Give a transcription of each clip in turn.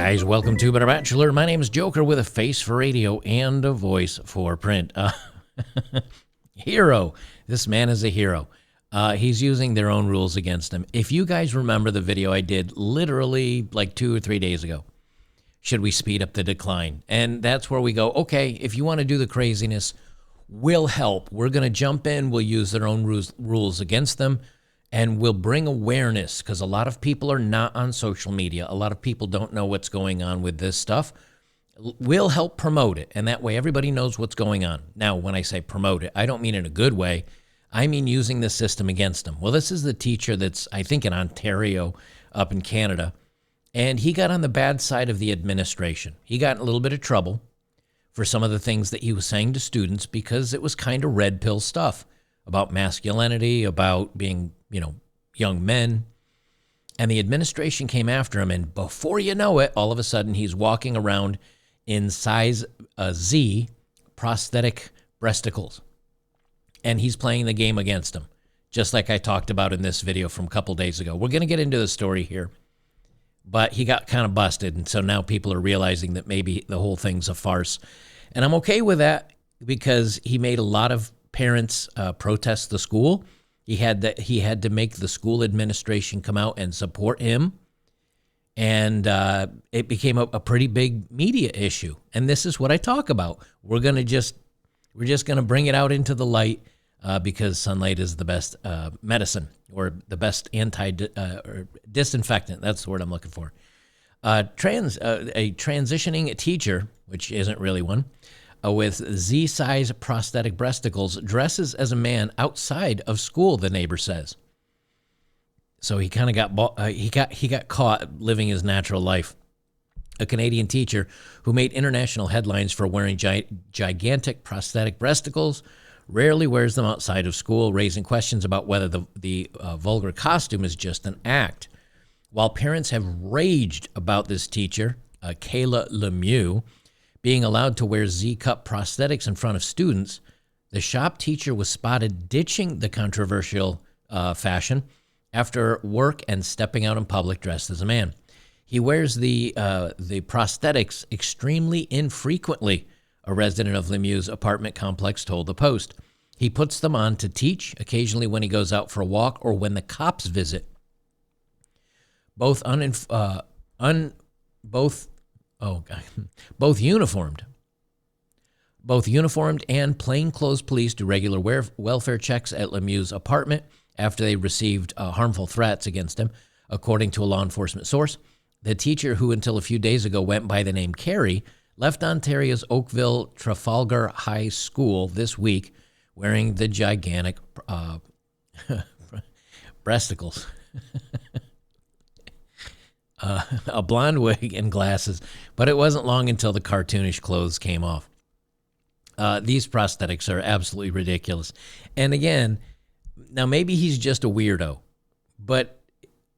guys, welcome to Bachelor. My name is Joker with a face for radio and a voice for print. Hero. This man is a hero. He's using their own rules against him. If you guys remember the video I did literally like 2 or 3 days ago, should we speed up the decline? And that's where we go, okay, if you want to do the craziness, we'll help. We're going to jump in. We'll use their own rules against them. And we'll bring awareness, because a lot of people are not on social media. A lot of people don't know what's going on with this stuff. We'll help promote it, and that way everybody knows what's going on. Now, when I say promote it, I don't mean in a good way. I mean using the system against them. Well, this is the teacher that's, I think, in Ontario, up in Canada, and he got on the bad side of the administration. He got in a little bit of trouble for some of the things that he was saying to students because it was kind of red pill stuff about masculinity, about being, young men. And the administration came after him, and before you know it, all of a sudden he's walking around in size Z prosthetic breasticles. And he's playing the game against them, just like I talked about in this video from a couple days ago. We're going to get into the story here, but he got kind of busted, and so now people are realizing that maybe the whole thing's a farce. And I'm okay with that because he made a lot of parents protest the school. He had to make the school administration come out and support him, and it became a pretty big media issue. And this is what I talk about. We're just gonna bring it out into the light because sunlight is the best medicine, or the best or disinfectant. That's the word I'm looking for. A transitioning teacher, which isn't really one, with Z-size prosthetic breasticles, dresses as a man outside of school, the neighbor says. So he kind of got caught living his natural life. A Canadian teacher who made international headlines for wearing gigantic prosthetic breasticles rarely wears them outside of school, raising questions about whether the vulgar costume is just an act. While parents have raged about this teacher, Kayla Lemieux, being allowed to wear Z-cup prosthetics in front of students, the shop teacher was spotted ditching the controversial fashion after work and stepping out in public dressed as a man. He wears the prosthetics extremely infrequently, a resident of Lemieux's apartment complex told the Post. He puts them on to teach, occasionally when he goes out for a walk or when the cops visit. Both uniformed and plainclothes police do regular welfare checks at Lemieux's apartment after they received harmful threats against him, according to a law enforcement source. The teacher, who until a few days ago went by the name Carrie, left Ontario's Oakville Trafalgar High School this week wearing the gigantic breasticles. A blonde wig and glasses, but it wasn't long until the cartoonish clothes came off. These prosthetics are absolutely ridiculous. And again, now maybe he's just a weirdo, but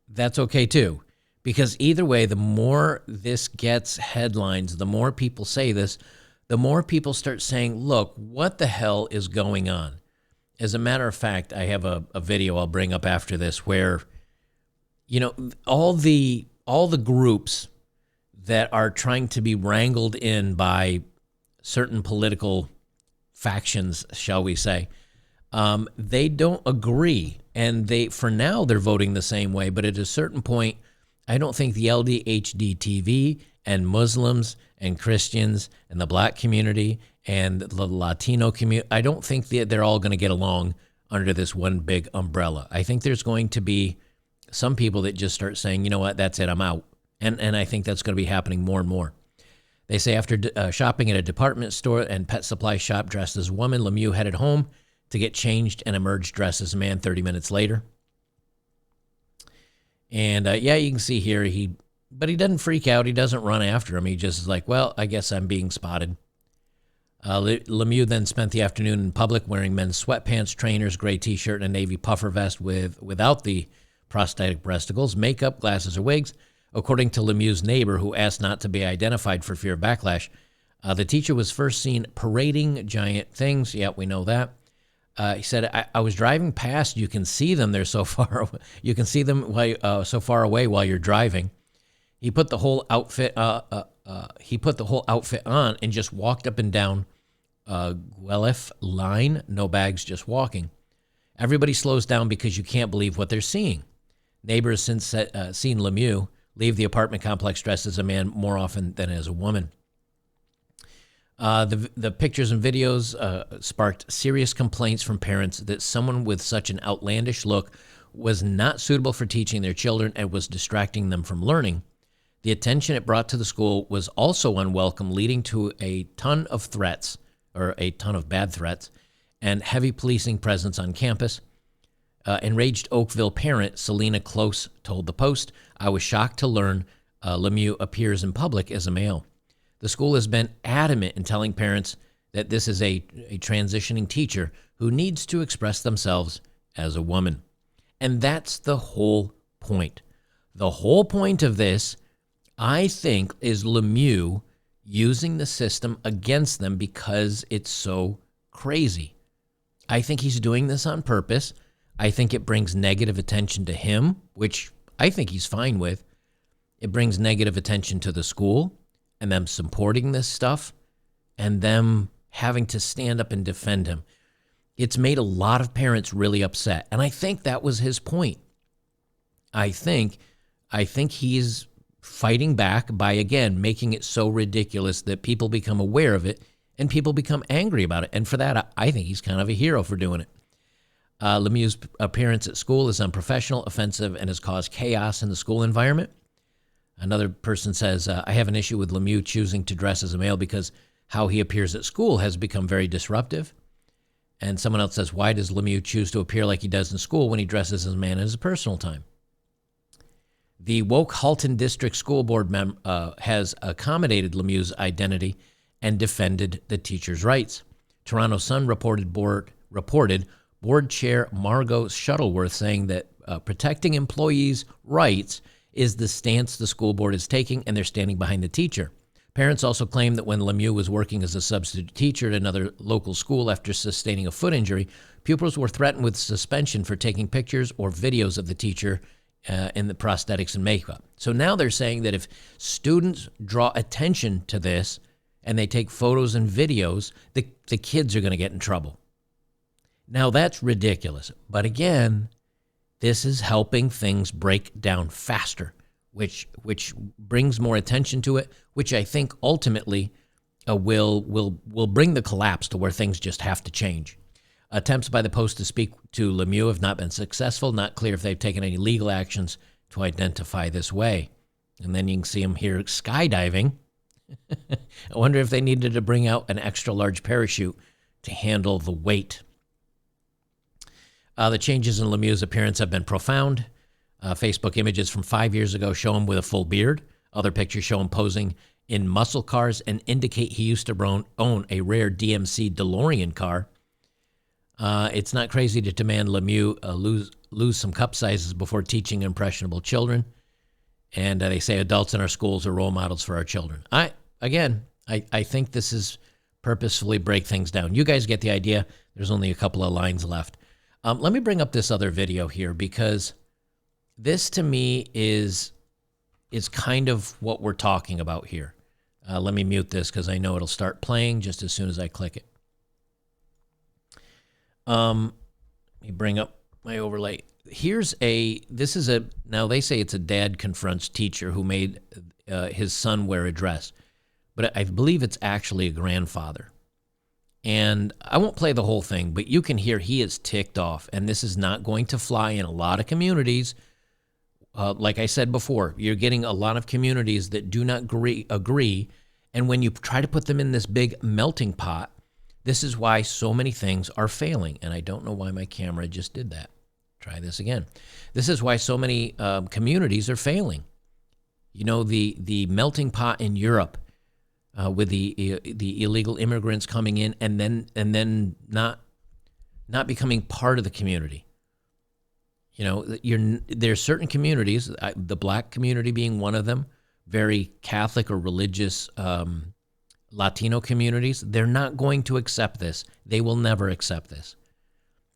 that's okay too, because either way, the more this gets headlines, the more people say this, the more people start saying, look, what the hell is going on? As a matter of fact, I have a video I'll bring up after this where, all the groups that are trying to be wrangled in by certain political factions, shall we say, they don't agree. And for now, they're voting the same way. But at a certain point, I don't think the LDHD TV and Muslims and Christians and the black community and the Latino community, I don't think they're all going to get along under this one big umbrella. I think there's going to be some people that just start saying, you know what, that's it, I'm out. And I think that's going to be happening more and more. They say after shopping at a department store and pet supply shop dressed as a woman, Lemieux headed home to get changed and emerged dressed as a man 30 minutes later. And you can see here, but he doesn't freak out. He doesn't run after him. He just is like, well, I guess I'm being spotted. Lemieux then spent the afternoon in public wearing men's sweatpants, trainers, gray T-shirt, and a navy puffer vest without the prosthetic breasticles, makeup, glasses, or wigs. According to Lemieux's neighbor, who asked not to be identified for fear of backlash, the teacher was first seen parading giant things. Yeah, we know that. He said, I was driving past. You can see them. They're so far. You can see them so far away while you're driving. He put the whole outfit. He put the whole outfit on and just walked up and down Guelph line, no bags, just walking. Everybody slows down because you can't believe what they're seeing. Neighbors since seen Lemieux leave the apartment complex dressed as a man more often than as a woman. The pictures and videos sparked serious complaints from parents that someone with such an outlandish look was not suitable for teaching their children and was distracting them from learning. The attention it brought to the school was also unwelcome, leading to a ton of threats, or a ton of bad threats, and heavy policing presence on campus. Enraged Oakville parent Selena Close told the Post, "I was shocked to learn Lemieux appears in public as a male." The school has been adamant in telling parents that this is a transitioning teacher who needs to express themselves as a woman. And that's the whole point. The whole point of this, I think, is Lemieux using the system against them because it's so crazy. I think he's doing this on purpose. I think it brings negative attention to him, which I think he's fine with. It brings negative attention to the school and them supporting this stuff and them having to stand up and defend him. It's made a lot of parents really upset. And I think that was his point. I think he's fighting back by, again, making it so ridiculous that people become aware of it and people become angry about it. And for that, I think he's kind of a hero for doing it. Lemieux's appearance at school is unprofessional, offensive, and has caused chaos in the school environment. Another person says, I have an issue with Lemieux choosing to dress as a male because how he appears at school has become very disruptive. And someone else says, why does Lemieux choose to appear like he does in school when he dresses as a man in his personal time? The woke Halton District School Board has accommodated Lemieux's identity and defended the teacher's rights. Toronto Sun reported Board Chair Margot Shuttleworth saying that protecting employees' rights is the stance the school board is taking, and they're standing behind the teacher. Parents also claim that when Lemieux was working as a substitute teacher at another local school after sustaining a foot injury, pupils were threatened with suspension for taking pictures or videos of the teacher in the prosthetics and makeup. So now they're saying that if students draw attention to this and they take photos and videos, the kids are going to get in trouble. Now that's ridiculous. But again, this is helping things break down faster, which brings more attention to it, which I think ultimately will bring the collapse to where things just have to change. Attempts by the Post to speak to Lemieux have not been successful. Not clear if they've taken any legal actions to identify this way. And then you can see him here skydiving. I wonder if they needed to bring out an extra large parachute to handle the weight. The changes in Lemieux's appearance have been profound. Facebook images from 5 years ago show him with a full beard. Other pictures show him posing in muscle cars and indicate he used to own a rare DMC DeLorean car. It's not crazy to demand Lemieux lose some cup sizes before teaching impressionable children. And they say adults in our schools are role models for our children. I think this is purposefully break things down. You guys get the idea. There's only a couple of lines left. Let me bring up this other video here because this to me is kind of what we're talking about here. Let me mute this because I know it'll start playing just as soon as I click it. Let me bring up my overlay. Now they say it's a dad confronts teacher who made his son wear a dress, but I believe it's actually a grandfather. And I won't play the whole thing, but you can hear he is ticked off, and this is not going to fly in a lot of communities. Like I said before, you're getting a lot of communities that do not agree, and when you try to put them in this big melting pot, this is why so many things are failing, and I don't know why my camera just did that. Try this again. This is why so many communities are failing. You know, the melting pot in Europe with the illegal immigrants coming in and then not becoming part of the community. You know, there's certain communities, the black community being one of them, very Catholic or religious Latino communities, they're not going to accept this. They will never accept this.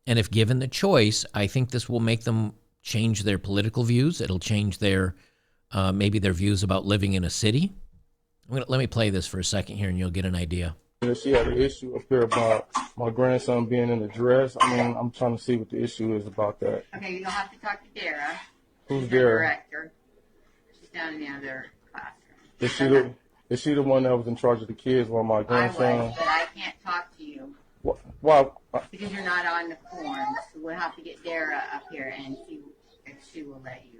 And if given the choice, I think this will make them change their political views. It'll change their maybe their views about living in a city. Let me play this for a second here, and you'll get an idea. She had an issue up here about my grandson being in a dress. I mean, I'm trying to see what the issue is about that. Okay, you'll have to talk to Dara. Who's She's Dara? the director. She's down in the other classroom. Is she the one that was in charge of the kids while my grandson? I was, but I can't talk to you. Why? Because you're not on the form. So we'll have to get Dara up here and see if she will let you.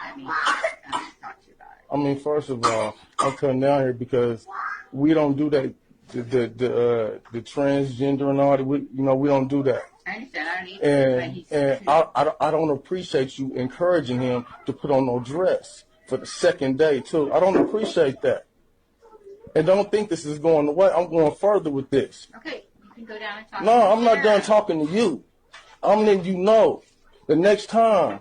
Let me talk to you about it. I mean, first of all, I'm coming down here because we don't do that. The transgender and all that. We don't do that. I understand. I don't either. And I don't appreciate you encouraging him to put on no dress for the second day too. I don't appreciate that. And don't think this is going away. I'm going further with this. Okay, you can go down and talk. No, I'm not done talking to you. I'm letting you know the next time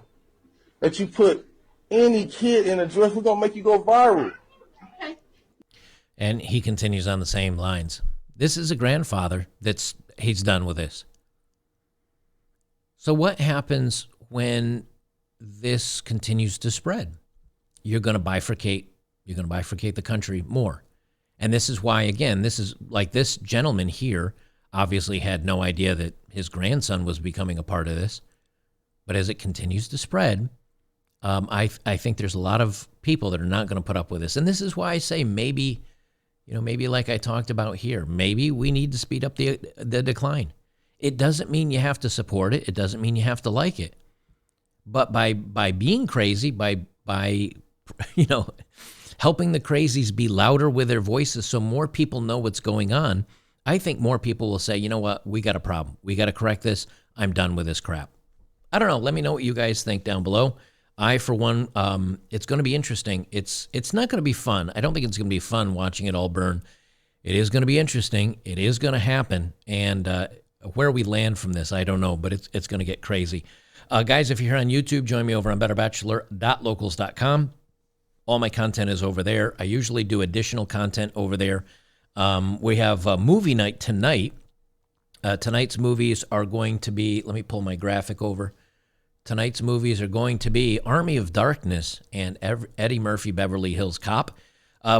that you put any kid in a dress, we're gonna make you go viral. Okay. And he continues on the same lines. This is a grandfather he's done with this. So what happens when this continues to spread? You're going to bifurcate the country more. And this is why, again, this is like this gentleman here obviously had no idea that his grandson was becoming a part of this. But as it continues to spread, I think there's a lot of people that are not going to put up with this. And this is why I say maybe like I talked about here, maybe we need to speed up the decline. It doesn't mean you have to support it. It doesn't mean you have to like it. But by being crazy, by helping the crazies be louder with their voices so more people know what's going on, I think more people will say, you know what, we got a problem. We got to correct this. I'm done with this crap. I don't know. Let me know what you guys think down below. I, for one, it's going to be interesting. It's not going to be fun. I don't think it's going to be fun watching it all burn. It is going to be interesting. It is going to happen. And where we land from this, I don't know, but it's going to get crazy. Guys, if you're here on YouTube, join me over on betterbachelor.locals.com. All my content is over there. I usually do additional content over there. We have a movie night tonight. Tonight's movies are going to be, let me pull my graphic over. Tonight's movies are going to be Army of Darkness and Eddie Murphy, Beverly Hills Cop.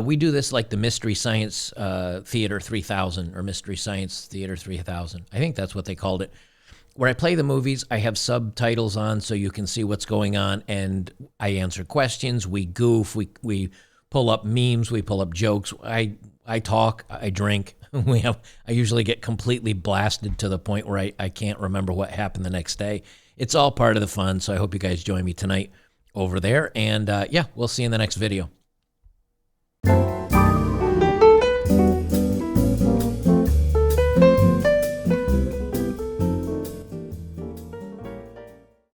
We do this like the Mystery Science Theater 3000 or Mystery Science Theater 3000. I think that's what they called it. Where I play the movies, I have subtitles on so you can see what's going on, and I answer questions. We goof. We pull up memes. We pull up jokes. I talk. I drink. I usually get completely blasted to the point where I can't remember what happened the next day. It's all part of the fun, so I hope you guys join me tonight over there. And, yeah, we'll see you in the next video.